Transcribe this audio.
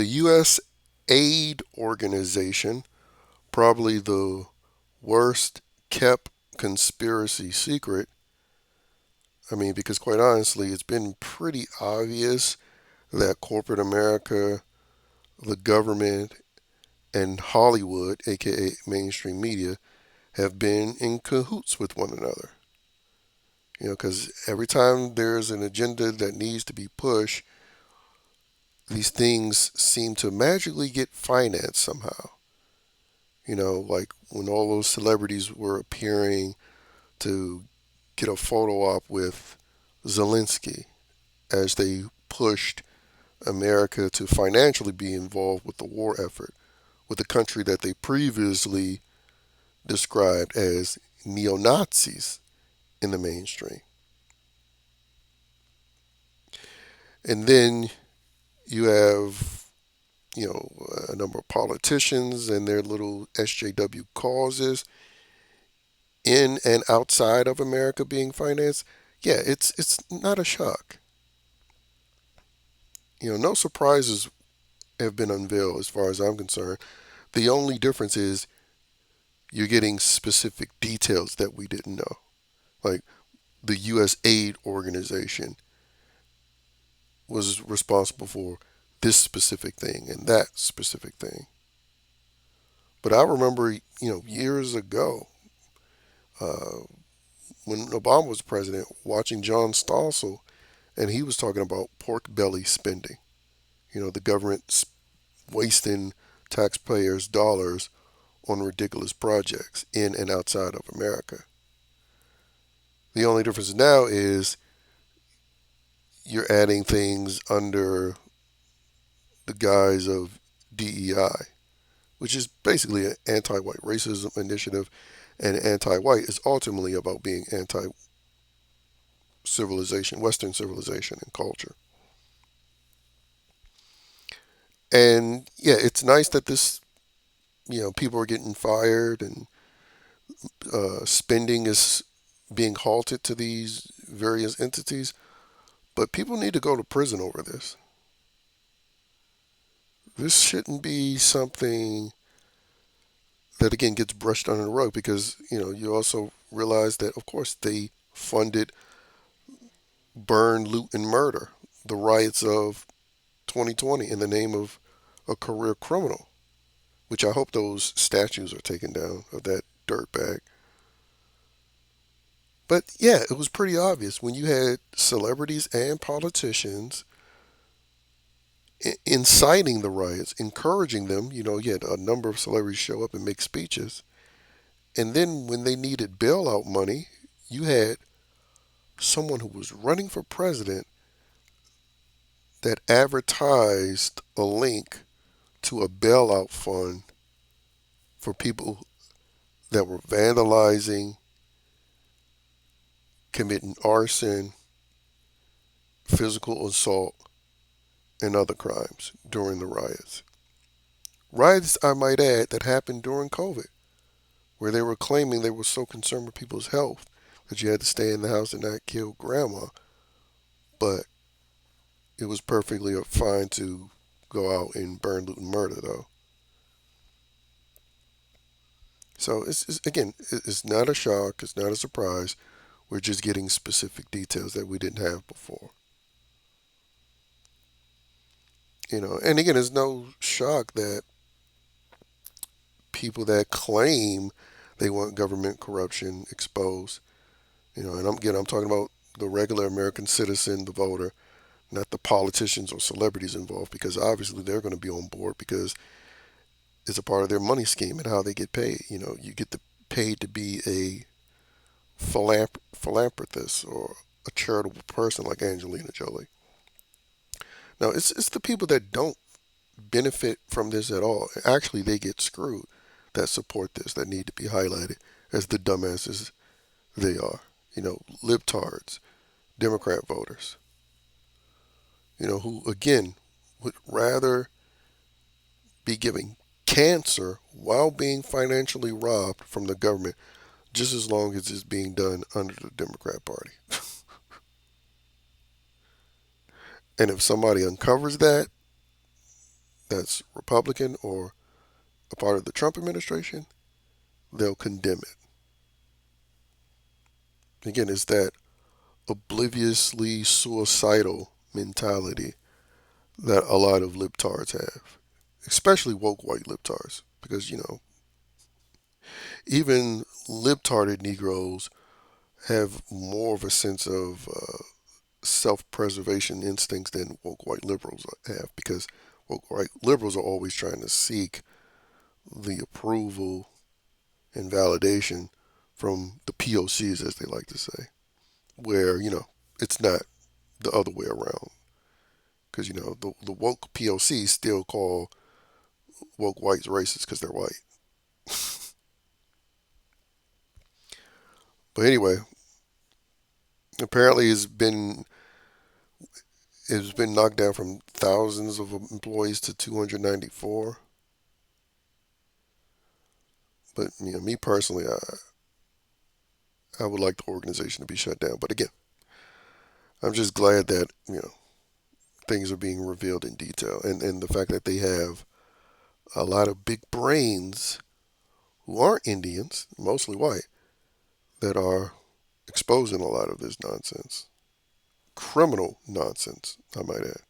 The USAID organization, probably the worst kept conspiracy secret. I mean, because quite honestly, it's been pretty obvious that corporate America, the government, and Hollywood, aka mainstream media, have been in cahoots with one another. Because every time there's an agenda that needs to be pushed, these things seem to magically get financed somehow. Like when all those celebrities were appearing to get a photo op with Zelensky as they pushed America to financially be involved with the war effort with a country that they previously described as neo Nazis in the mainstream. And then you have, a number of politicians and their little SJW causes in and outside of America being financed. Yeah, it's not a shock. No surprises have been unveiled as far as I'm concerned. The only difference is you're getting specific details that we didn't know. Like the USAID organization was responsible for this specific thing and that specific thing. But I remember, years ago, uh, when Obama was president, watching John Stossel, and he was talking about pork belly spending. The government wasting taxpayers' dollars on ridiculous projects in and outside of America. The only difference now is you're adding things under the guise of DEI, which is basically an anti white racism initiative, and anti white is ultimately about being anti civilization, Western civilization and culture. And yeah, it's nice that people are getting fired and spending is being halted to these various entities, but people need to go to prison over this. This shouldn't be something that again gets brushed under the rug because you also realize that of course they funded burn, loot, and murder, the riots of 2020 in the name of a career criminal, which I hope those statues are taken down of that dirtbag. But yeah, it was pretty obvious when you had celebrities and politicians inciting the riots, encouraging them. You had a number of celebrities show up and make speeches. And then when they needed bailout money, you had someone who was running for president that advertised a link to a bailout fund for people that were vandalizing, committing arson, physical assault, and other crimes during the riots. Riots, I might add, that happened during COVID, where they were claiming they were so concerned with people's health that you had to stay in the house and not kill grandma. But it was perfectly fine to go out and burn, loot, and murder, though. So again, it's not a shock. It's not a surprise. We're just getting specific details that we didn't have before. And again, it's no shock that people that claim they want government corruption exposed, and I'm talking about the regular American citizen, the voter, not the politicians or celebrities involved, because obviously they're going to be on board because it's a part of their money scheme and how they get paid. You get paid to be a philanthropist or a charitable person like Angelina Jolie. Now, it's the people that don't benefit from this at all. Actually, they get screwed that support this that need to be highlighted as the dumbasses they are. Libtards, Democrat voters, who again would rather be giving cancer while being financially robbed from the government just as long as it's being done under the Democrat Party. And if somebody uncovers that, that's Republican or a part of the Trump administration, they'll condemn it. Again, it's that obliviously suicidal mentality that a lot of libtards have, especially woke white libtards, because even libtarded Negroes have more of a sense of self-preservation instincts than woke white liberals have, because woke white liberals are always trying to seek the approval and validation from the POCs, as they like to say, where it's not the other way around. Because the woke POCs still call woke whites racist because they're white. But anyway, apparently it's been knocked down from thousands of employees to 294. But me personally, I would like the organization to be shut down. But again, I'm just glad that things are being revealed in detail, and the fact that they have a lot of big brains who aren't Indians, mostly white, that are exposing a lot of this nonsense, criminal nonsense, I might add.